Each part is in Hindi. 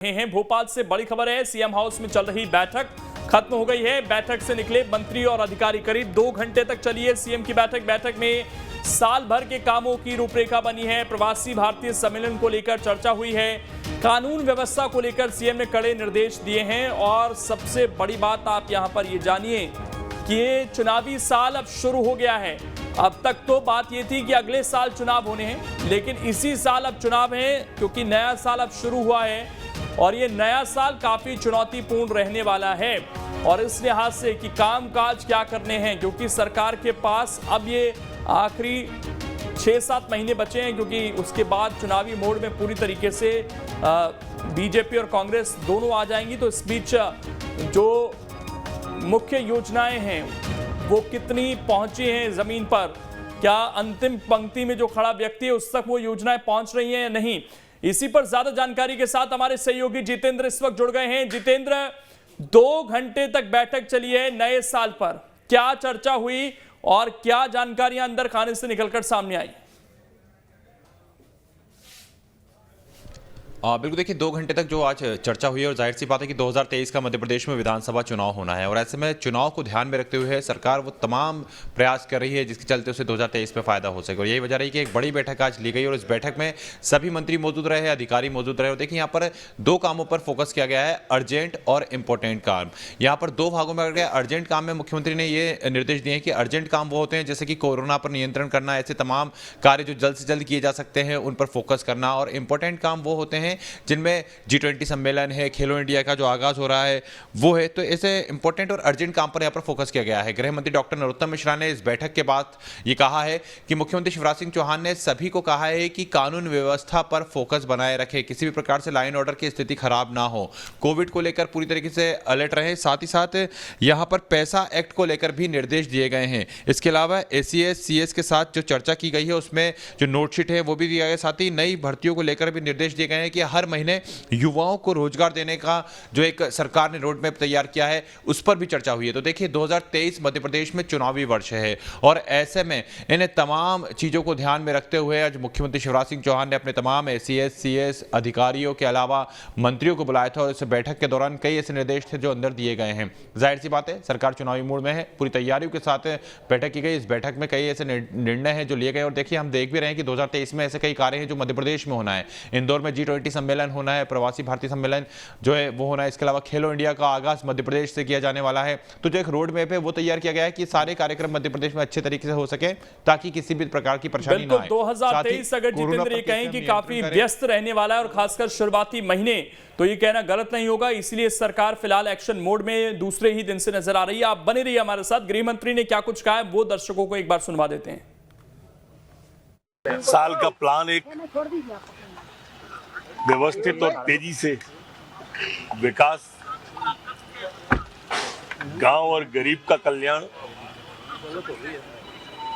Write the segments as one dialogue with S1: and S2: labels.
S1: हैं। भोपाल से बड़ी खबर है, सीएम हाउस में चल रही बैठक खत्म हो गई है। बैठक से निकले मंत्री और अधिकारी, करीब 2 घंटे तक चली है सीएम की बैठक में साल भर के कामों की रूपरेखा बनी है। प्रवासी भारतीय सम्मेलन को लेकर चर्चा हुई है। कानून व्यवस्था को लेकर सीएम ने कड़े निर्देश दिए हैं और सबसे बड़ी बात आप यहां पर ये जानिए कि ये चुनावी साल अब शुरू हो गया है। अब तक तो बात ये थी कि अगले साल चुनाव होने हैं, लेकिन इसी साल अब चुनाव है क्योंकि नया साल अब शुरू हुआ है और ये नया साल काफी चुनौतीपूर्ण रहने वाला है। और इस लिहाज से कि कामकाज क्या करने हैं, क्योंकि सरकार के पास अब ये आखिरी 6-7 महीने बचे हैं, क्योंकि उसके बाद चुनावी मोड में पूरी तरीके से बीजेपी और कांग्रेस दोनों आ जाएंगी। तो इस बीच जो मुख्य योजनाएं हैं वो कितनी पहुंची हैं जमीन पर, क्या अंतिम पंक्ति में जो खड़ा व्यक्ति है उस तक वो योजनाएं पहुंच रही हैं या नहीं, इसी पर ज्यादा जानकारी के साथ हमारे सहयोगी जितेंद्र इस वक्त जुड़ गए हैं। जितेंद्र, 2 घंटे तक बैठक चली है नए साल पर, क्या चर्चा हुई और क्या जानकारियां अंदर खाने से निकलकर सामने आई?
S2: बिल्कुल, देखिए 2 घंटे तक जो आज चर्चा हुई है और जाहिर सी बात है कि 2023 का मध्य प्रदेश में विधानसभा चुनाव होना है और ऐसे में चुनाव को ध्यान में रखते हुए सरकार वो तमाम प्रयास कर रही है जिसके चलते उसे 2023 में फायदा हो सके। और यही वजह रही कि एक बड़ी बैठक आज ली गई और इस बैठक में सभी मंत्री मौजूद रहे, अधिकारी मौजूद रहे। और देखिए यहाँ पर 2 कामों पर फोकस किया गया है, अर्जेंट और इंपॉर्टेंट काम। यहाँ पर 2 भागों में गया। अर्जेंट काम में मुख्यमंत्री ने ये निर्देश दिए हैं कि अर्जेंट काम वो होते हैं जैसे कि कोरोना पर नियंत्रण करना, ऐसे तमाम कार्य जो जल्द से जल्द किए जा सकते हैं उन पर फोकस करना। और इंपॉर्टेंट काम वो होते हैं जिनमें G20 सम्मेलन है, खेलो इंडिया का जो आगाज हो रहा है वो है। तो ऐसे इंपॉर्टेंट और अर्जेंट काम पर यहाँ पर फोकस किया गया है। गृह मंत्री डॉक्टर नरोत्तम मिश्रा ने इस बैठक के बाद ये कहा है कि मुख्यमंत्री शिवराज सिंह चौहान ने सभी को कहा है कि कानून व्यवस्था पर फोकस बनाए रखें, किसी भी प्रकार से लाइन ऑर्डर की स्थिति खराब ना हो, कोविड को लेकर पूरी तरीके से अलर्ट रहे। साथ ही साथ यहाँ पर पैसा एक्ट को लेकर भी निर्देश दिए गए हैं। इसके अलावा ACS CS के साथ जो चर्चा की गई है उसमें जो नोटशीट है वो भी दिया गया। साथ ही नई भर्तियों को लेकर भी निर्देश दिए गए हैं कि हर महीने युवाओं को रोजगार देने का जो एक सरकार ने रोड मैप तैयार किया है उस पर भी चर्चा हुई है। तो देखिए 2023 मध्य प्रदेश में चुनावी वर्ष है और ऐसे में इन्हें तमाम चीजों को ध्यान में रखते हुए आज मुख्यमंत्री शिवराज सिंह चौहान ने अपने तमाम ACS CS अधिकारियों के अलावा मंत्रियों को बुलाया था और इस बैठक के दौरान कई ऐसे निर्देश थे जो अंदर दिए गए हैं। जाहिर सी बात है सरकार चुनावी मोड में है, पूरी तैयारियों के साथ बैठक की गई। इस बैठक में कई ऐसे निर्णय हैं जो लिए गए और देखिए हम देख भी रहे हैं कि 2023 में ऐसे कई कार्य हैं जो मध्य प्रदेश में होना है। इंदौर में G20 सम्मेलन होना है, प्रवासी भारतीय सम्मेलन जो है वो होना है। इसके अलावा खेलो इंडिया का आगाज मध्य प्रदेश से किया जाने वाला है। तो जो एक रोड मैप है वो तैयार किया गया है कि सारे कार्यक्रम मध्य प्रदेश में अच्छे तरीके से हो सके ताकि किसी भी प्रकार की परेशानी ना आए।
S1: 2023 अगर जितेंद्र ये कहें कि काफी व्यस्त रहने वाला है और खासकर शुरुआती महीने, तो ये कहना गलत नहीं होगा। इसलिए सरकार फिलहाल एक्शन मोड में दूसरे ही दिन से नजर आ रही है। आप बने रहिए हमारे साथ। गृह मंत्री ने क्या कुछ कहा है वो दर्शकों को एक बार सुनवा देते हैं।
S3: साल का प्लान एक व्यवस्थित और तेजी से विकास, गांव और गरीब का कल्याण,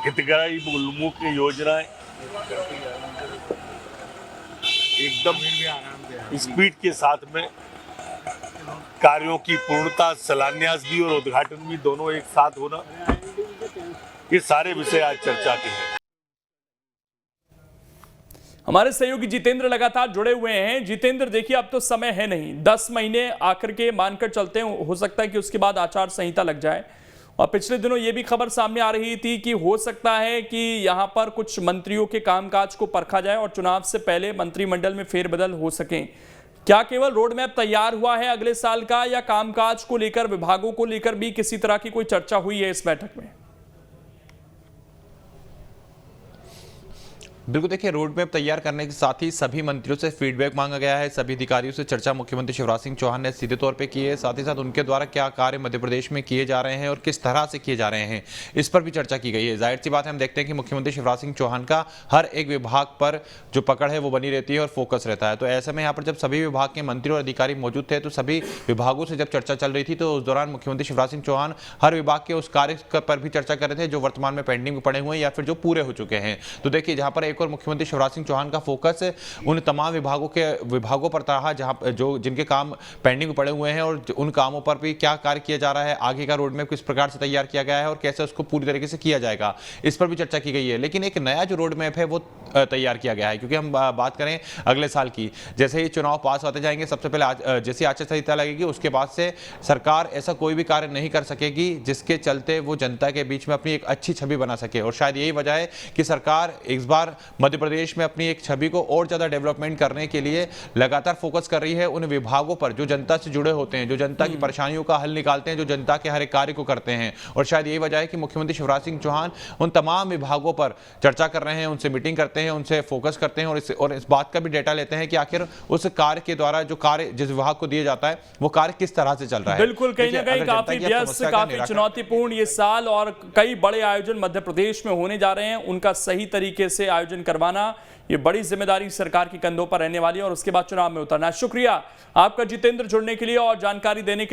S3: हितग्राही उन्मुख योजनाएं एकदम स्पीड के साथ में, कार्यों की पूर्णता, शिलान्यास भी और उद्घाटन भी दोनों एक साथ होना, ये सारे विषय आज चर्चा के हैं।
S1: हमारे सहयोगी जितेंद्र लगातार जुड़े हुए हैं। जितेंद्र, देखिए अब तो समय है नहीं, 10 महीने आखिर के मानकर चलते हैं, हो सकता है कि उसके बाद आचार संहिता लग जाए। और पिछले दिनों ये भी खबर सामने आ रही थी कि हो सकता है कि यहां पर कुछ मंत्रियों के कामकाज को परखा जाए और चुनाव से पहले मंत्रिमंडल में फेरबदल हो सके। क्या केवल रोड मैप तैयार हुआ है अगले साल का, या कामकाज को लेकर, विभागों को लेकर भी किसी तरह की कोई चर्चा हुई है इस बैठक में?
S2: बिल्कुल, देखिए रोड मैप तैयार करने के साथ ही सभी मंत्रियों से फीडबैक मांगा गया है। सभी अधिकारियों से चर्चा मुख्यमंत्री शिवराज सिंह चौहान ने सीधे तौर पे की है। साथ ही साथ उनके द्वारा क्या कार्य मध्य प्रदेश में किए जा रहे हैं और किस तरह से किए जा रहे हैं इस पर भी चर्चा की गई है। जाहिर सी बात है हम देखते हैं कि मुख्यमंत्री शिवराज सिंह चौहान का हर एक विभाग पर जो पकड़ है वो बनी रहती है और फोकस रहता है। तो ऐसे में यहाँ पर जब सभी विभाग के मंत्री और अधिकारी मौजूद थे तो सभी विभागों से जब चर्चा चल रही थी तो उस दौरान मुख्यमंत्री शिवराज सिंह चौहान हर विभाग के उस कार्य पर भी चर्चा कर रहे थे जो वर्तमान में पेंडिंग पड़े हुए हैं या फिर जो पूरे हो चुके हैं। तो देखिए जहाँ पर एक और मुख्यमंत्री शिवराज सिंह चौहान का फोकस उन तमाम विभागों पर रहा जहां जिनके काम पेंडिंग पड़े हुए हैं और उन कामों पर भी क्या कार्य किया जा रहा है, आगे का रोड मैप किस प्रकार से तैयार किया गया है और कैसे उसको पूरी तरीके से किया जाएगा, इस पर भी चर्चा की गई है। लेकिन एक नया जो रोड मैप है वो तैयार किया गया है, क्योंकि हम बात करें अगले साल की, जैसे ही चुनाव पास होते जाएंगे, सबसे पहले जैसी आचार संहिता लगेगी उसके बाद से सरकार ऐसा कोई भी कार्य नहीं कर सकेगी जिसके चलते वो जनता के बीच में अपनी एक अच्छी छवि बना सके। और शायद यही वजह है कि सरकार इस बार मध्य प्रदेश में अपनी एक छवि को और ज्यादा डेवलपमेंट करने के लिए लगातार फोकस कर रही है उन विभागों पर जो जनता से जुड़े होते हैं, जो जनता की परेशानियों का हल निकालते हैं, जो जनता के हर एक कार्य को करते हैं। और शायद यही वजह है कि मुख्यमंत्री शिवराज सिंह चौहान उन तमाम विभागों पर चर्चा कर रहे हैं, उनसे मीटिंग करते हैं, उनसे फोकस करते हैं और इस बात का भी डेटा लेते हैं कि आखिर उस कार्य के द्वारा जो कार्य जिस विभाग को दिया जाता है वो कार्य किस तरह से चल रहा है।
S1: बिल्कुल, कहीं ना कहीं काफी व्यस्त, काफी चुनौतीपूर्ण ये साल और कई बड़े आयोजन मध्य प्रदेश में होने जा रहे हैं, उनका सही तरीके से आयोजन करवाना ये बड़ी जिम्मेदारी सरकार के कंधों पर रहने वाली है और उसके बाद चुनाव में उतरना। शुक्रिया आपका जितेंद्र, जुड़ने के लिए और जानकारी देने के लिए।